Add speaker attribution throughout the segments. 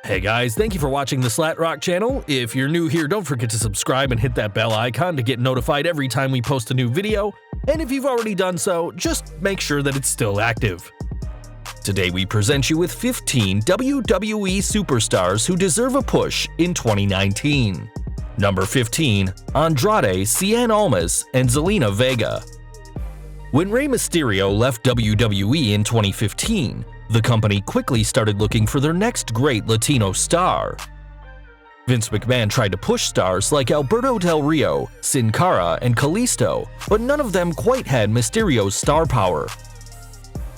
Speaker 1: Hey guys, thank you for watching the SlatRock channel. If you're new here, don't forget to subscribe and hit that bell icon to get notified every time we post a new video. And if you've already done so, just make sure that it's still active. Today we present you with 15 WWE superstars who deserve a push in 2019. Number 15. Andrade Cien Almas and Zelina Vega. When Rey Mysterio left WWE in 2015, the company quickly started looking for their next great Latino star. Vince McMahon tried to push stars like Alberto Del Rio, Sin Cara, and Kalisto, but none of them quite had Mysterio's star power.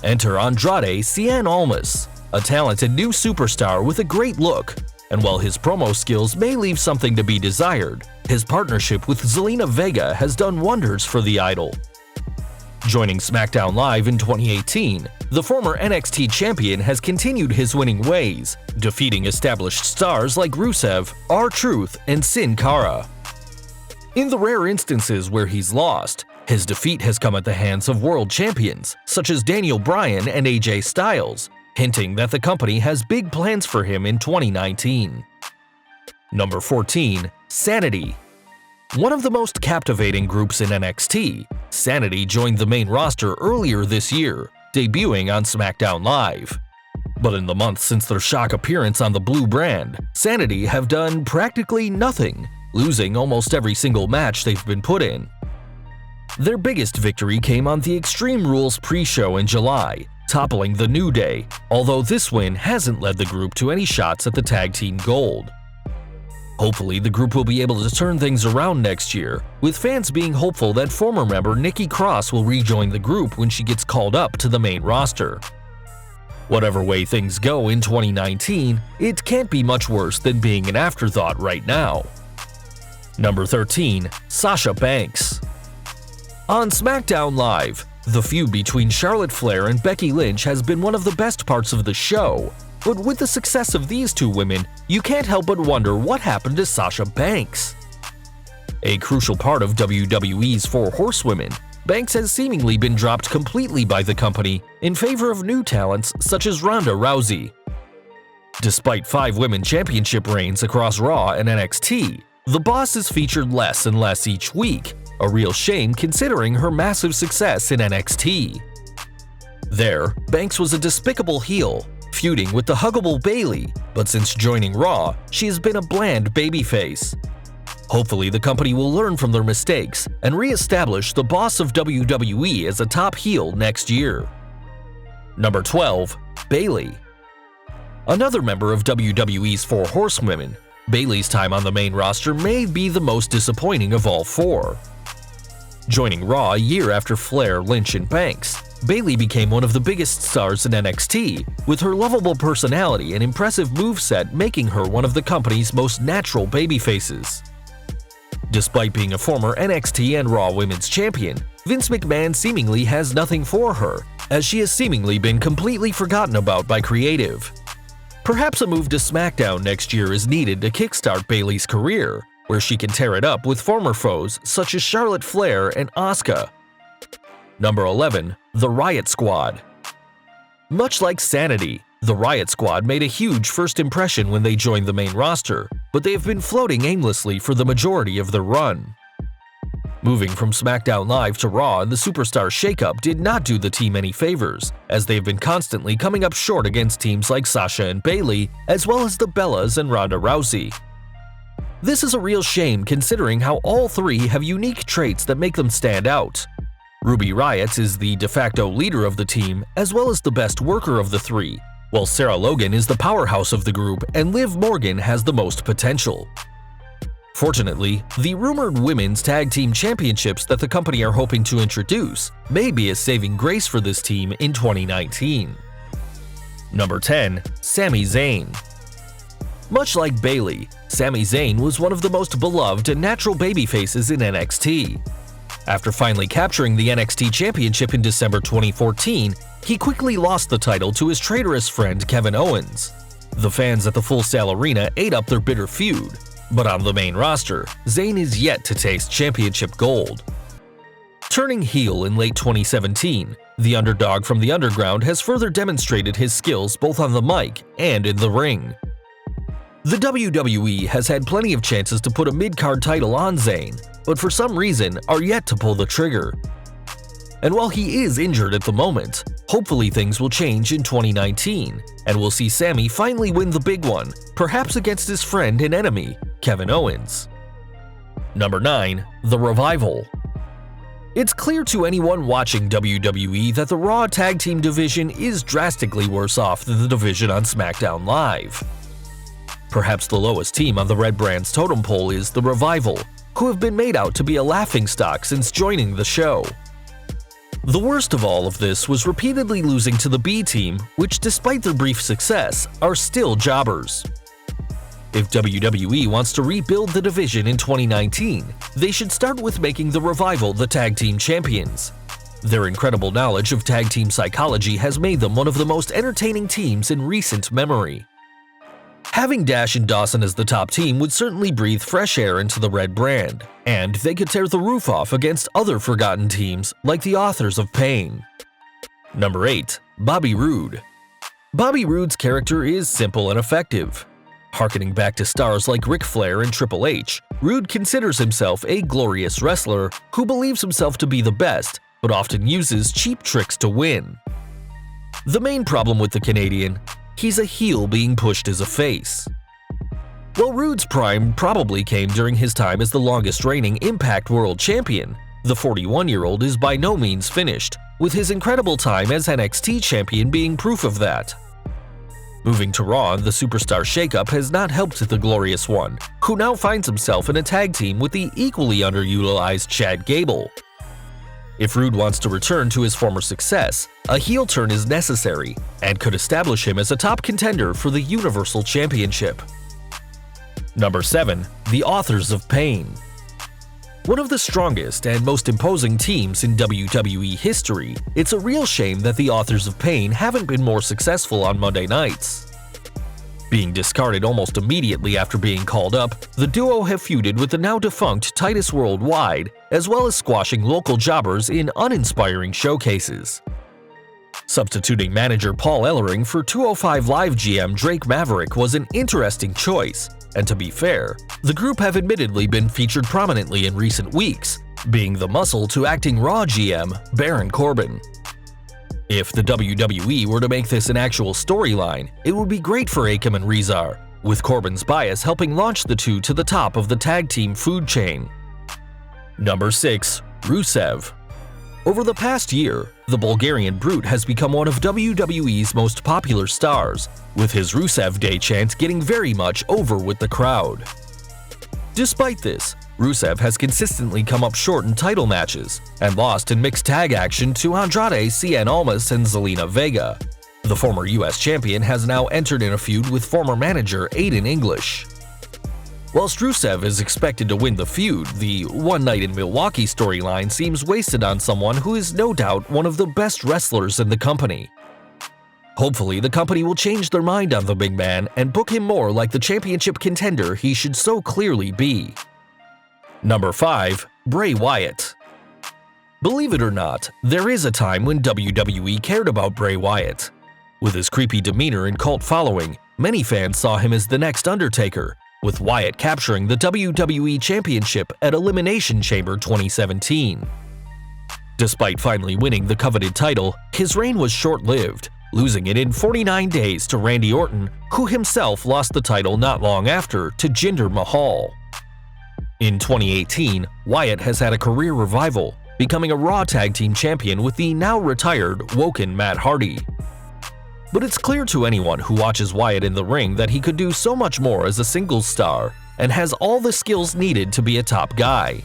Speaker 1: Enter Andrade Cien Almas, a talented new superstar with a great look, and while his promo skills may leave something to be desired, his partnership with Zelina Vega has done wonders for the idol. Joining SmackDown Live in 2018, the former NXT champion has continued his winning ways, defeating established stars like Rusev, R-Truth, and Sin Cara. In the rare instances where he's lost, his defeat has come at the hands of world champions, such as Daniel Bryan and AJ Styles, hinting that the company has big plans for him in 2019. Number 14. Sanity. One of the most captivating groups in NXT, Sanity joined the main roster earlier this year, debuting on SmackDown Live. But in the months since their shock appearance on the Blue brand, Sanity have done practically nothing, losing almost every single match they've been put in. Their biggest victory came on the Extreme Rules pre-show in July, toppling the New Day, although this win hasn't led the group to any shots at the Tag Team Gold. Hopefully, the group will be able to turn things around next year, with fans being hopeful that former member Nikki Cross will rejoin the group when she gets called up to the main roster. Whatever way things go in 2019, it can't be much worse than being an afterthought right now. Number 13. Sasha Banks. On SmackDown Live, the feud between Charlotte Flair and Becky Lynch has been one of the best parts of the show. But with the success of these two women, you can't help but wonder what happened to Sasha Banks. A crucial part of WWE's Four Horsewomen, Banks has seemingly been dropped completely by the company in favor of new talents such as Ronda Rousey. Despite 5 women championship reigns across Raw and NXT, the boss is featured less and less each week, a real shame considering her massive success in NXT. There, Banks was a despicable heel, feuding with the huggable Bayley, but since joining Raw, she has been a bland babyface. Hopefully the company will learn from their mistakes and re-establish the boss of WWE as a top heel next year. Number 12. Bayley. Another member of WWE's Four Horsewomen, Bayley's time on the main roster may be the most disappointing of all 4. Joining Raw a year after Flair, Lynch, and Banks, Bayley became one of the biggest stars in NXT, with her lovable personality and impressive moveset making her one of the company's most natural babyfaces. Despite being a former NXT and Raw Women's Champion, Vince McMahon seemingly has nothing for her, as she has seemingly been completely forgotten about by creative. Perhaps a move to SmackDown next year is needed to kickstart Bayley's career, where she can tear it up with former foes such as Charlotte Flair and Asuka. Number 11. The Riott Squad. Much like Sanity, the Riott Squad made a huge first impression when they joined the main roster, but they have been floating aimlessly for the majority of their run. Moving from SmackDown Live to Raw and the Superstar shakeup did not do the team any favors, as they've been constantly coming up short against teams like Sasha and Bayley, as well as the Bellas and Ronda Rousey. This is a real shame considering how all 3 have unique traits that make them stand out. Ruby Riott is the de facto leader of the team, as well as the best worker of the 3, while Sarah Logan is the powerhouse of the group and Liv Morgan has the most potential. Fortunately, the rumored Women's Tag Team Championships that the company are hoping to introduce may be a saving grace for this team in 2019. Number 10. Sami Zayn. Much like Bayley, Sami Zayn was one of the most beloved and natural babyfaces in NXT. After finally capturing the NXT Championship in December 2014, he quickly lost the title to his traitorous friend Kevin Owens. The fans at the Full Sail Arena ate up their bitter feud, but on the main roster, Zayn is yet to taste championship gold. Turning heel in late 2017, the underdog from the underground has further demonstrated his skills both on the mic and in the ring. The WWE has had plenty of chances to put a mid-card title on Zayn, but for some reason are yet to pull the trigger. And while he is injured at the moment, hopefully things will change in 2019, and we'll see Sami finally win the big one, perhaps against his friend and enemy, Kevin Owens. Number 9. The Revival. It's clear to anyone watching WWE that the Raw Tag Team division is drastically worse off than the division on SmackDown Live. Perhaps the lowest team on the Red Brand's totem pole is the Revival, who have been made out to be a laughingstock since joining the show. The worst of all of this was repeatedly losing to the B Team, which despite their brief success, are still jobbers. If WWE wants to rebuild the division in 2019, they should start with making the Revival the tag team champions. Their incredible knowledge of tag team psychology has made them one of the most entertaining teams in recent memory. Having Dash and Dawson as the top team would certainly breathe fresh air into the Red Brand, and they could tear the roof off against other forgotten teams like the Authors of Pain. Number 8. Bobby Roode. Bobby Roode's character is simple and effective. Harkening back to stars like Ric Flair and Triple H, Roode considers himself a glorious wrestler who believes himself to be the best, but often uses cheap tricks to win. The main problem with the Canadian: he's a heel being pushed as a face. While Roode's prime probably came during his time as the longest reigning Impact World Champion, the 41-year-old is by no means finished, with his incredible time as NXT Champion being proof of that. Moving to Raw, the superstar shakeup has not helped the Glorious One, who now finds himself in a tag team with the equally underutilized Chad Gable. If Roode wants to return to his former success, a heel turn is necessary and could establish him as a top contender for the Universal Championship. Number 7. The Authors of Pain. One of the strongest and most imposing teams in WWE history, it's a real shame that the Authors of Pain haven't been more successful on Monday nights. Being discarded almost immediately after being called up, the duo have feuded with the now defunct Titus Worldwide, as well as squashing local jobbers in uninspiring showcases. Substituting manager Paul Ellering for 205 Live GM Drake Maverick was an interesting choice, and to be fair, the group have admittedly been featured prominently in recent weeks, being the muscle to acting Raw GM Baron Corbin. If the WWE were to make this an actual storyline, it would be great for Akam and Rezar, with Corbin's bias helping launch the two to the top of the tag team food chain. Number 6. Rusev. Over the past year, the Bulgarian Brute has become one of WWE's most popular stars, with his Rusev Day chant getting very much over with the crowd. Despite this, Rusev has consistently come up short in title matches and lost in mixed tag action to Andrade Cien Almas and Zelina Vega. The former US champion has now entered in a feud with former manager Aiden English. Whilst Rusev is expected to win the feud, the One Night in Milwaukee storyline seems wasted on someone who is no doubt one of the best wrestlers in the company. Hopefully, the company will change their mind on the big man and book him more like the championship contender he should so clearly be. Number 5. Bray Wyatt. Believe it or not, there is a time when WWE cared about Bray Wyatt. With his creepy demeanor and cult following, many fans saw him as the next Undertaker, with Wyatt capturing the WWE Championship at Elimination Chamber 2017. Despite finally winning the coveted title, his reign was short-lived, losing it in 49 days to Randy Orton, who himself lost the title not long after to Jinder Mahal. In 2018, Wyatt has had a career revival, becoming a Raw Tag Team Champion with the now-retired Woken Matt Hardy. But it's clear to anyone who watches Wyatt in the ring that he could do so much more as a singles star and has all the skills needed to be a top guy.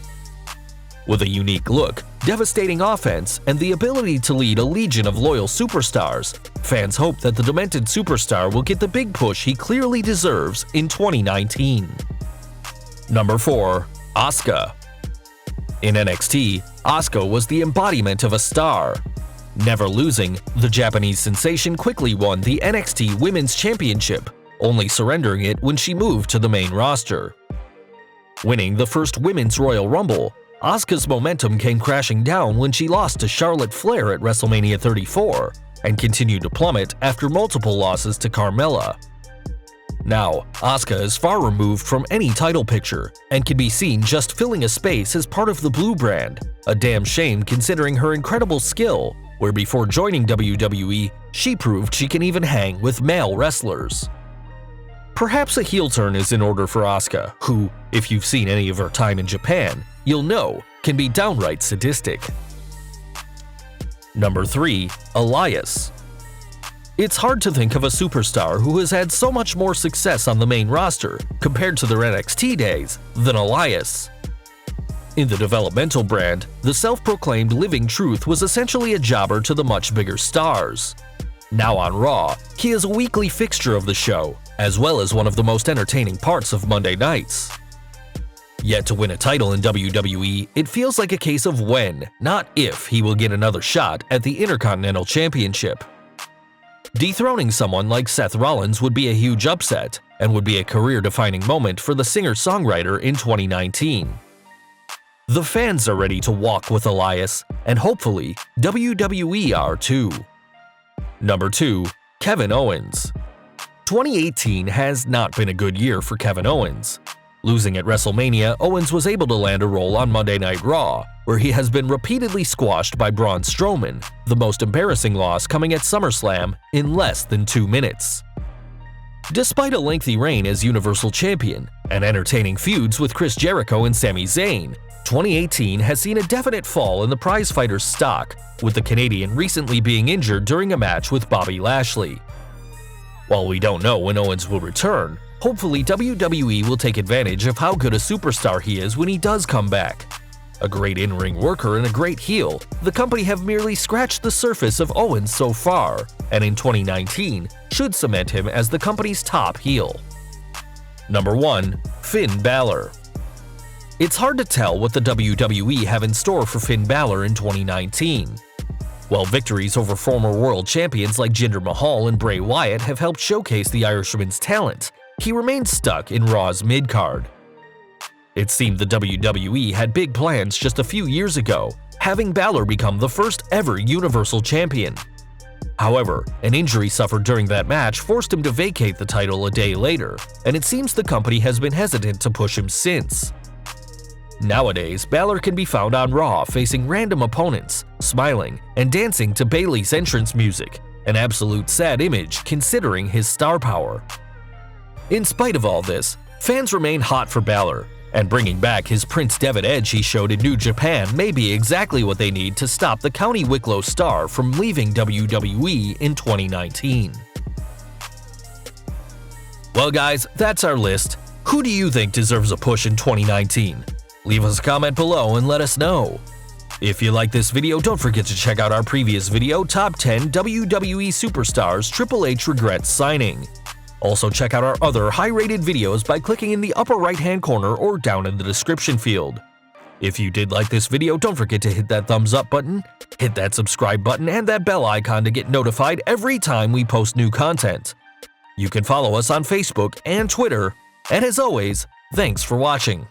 Speaker 1: With a unique look, devastating offense, and the ability to lead a legion of loyal superstars, fans hope that the demented superstar will get the big push he clearly deserves in 2019. Number 4. Asuka. In NXT, Asuka was the embodiment of a star. Never losing, the Japanese sensation quickly won the NXT Women's Championship, only surrendering it when she moved to the main roster. Winning the first Women's Royal Rumble, Asuka's momentum came crashing down when she lost to Charlotte Flair at WrestleMania 34 and continued to plummet after multiple losses to Carmella. Now, Asuka is far removed from any title picture and can be seen just filling a space as part of the Blue brand, a damn shame considering her incredible skill, where before joining WWE, she proved she can even hang with male wrestlers. Perhaps a heel turn is in order for Asuka, who, if you've seen any of her time in Japan, you'll know can be downright sadistic. Number 3. Elias. It's hard to think of a superstar who has had so much more success on the main roster compared to their NXT days than Elias. In the developmental brand, the self-proclaimed living truth was essentially a jobber to the much bigger stars. Now on Raw, he is a weekly fixture of the show, as well as one of the most entertaining parts of Monday nights. Yet to win a title in WWE, it feels like a case of when, not if, he will get another shot at the Intercontinental Championship. Dethroning someone like Seth Rollins would be a huge upset and would be a career-defining moment for the singer-songwriter in 2019. The fans are ready to walk with Elias, and hopefully, WWE are too. Number 2. Kevin Owens. 2018 has not been a good year for Kevin Owens. Losing at WrestleMania, Owens was able to land a role on Monday Night Raw, where he has been repeatedly squashed by Braun Strowman, the most embarrassing loss coming at SummerSlam in less than 2 minutes. Despite a lengthy reign as Universal Champion and entertaining feuds with Chris Jericho and Sami Zayn, 2018 has seen a definite fall in the prizefighter's stock, with the Canadian recently being injured during a match with Bobby Lashley. While we don't know when Owens will return, hopefully WWE will take advantage of how good a superstar he is when he does come back. A great in-ring worker and a great heel, the company have merely scratched the surface of Owens so far, and in 2019 should cement him as the company's top heel. Number 1. Finn Balor. It's hard to tell what the WWE have in store for Finn Balor in 2019. While victories over former world champions like Jinder Mahal and Bray Wyatt have helped showcase the Irishman's talent, he remains stuck in Raw's mid-card. It seemed the WWE had big plans just a few years ago, having Balor become the first ever Universal Champion. However, an injury suffered during that match forced him to vacate the title a day later, and it seems the company has been hesitant to push him since. Nowadays, Balor can be found on Raw facing random opponents, smiling, and dancing to Bayley's entrance music, an absolute sad image considering his star power. In spite of all this, fans remain hot for Balor, and bringing back his Prince Devitt edge he showed in New Japan may be exactly what they need to stop the County Wicklow star from leaving WWE in 2019. Well guys, that's our list. Who do you think deserves a push in 2019? Leave us a comment below and let us know. If you like this video, don't forget to check out our previous video, Top 10 WWE Superstars Triple H Regrets Signing. Also check out our other high-rated videos by clicking in the upper right-hand corner or down in the description field. If you did like this video, don't forget to hit that thumbs up button, hit that subscribe button, and that bell icon to get notified every time we post new content. You can follow us on Facebook and Twitter, and as always, thanks for watching.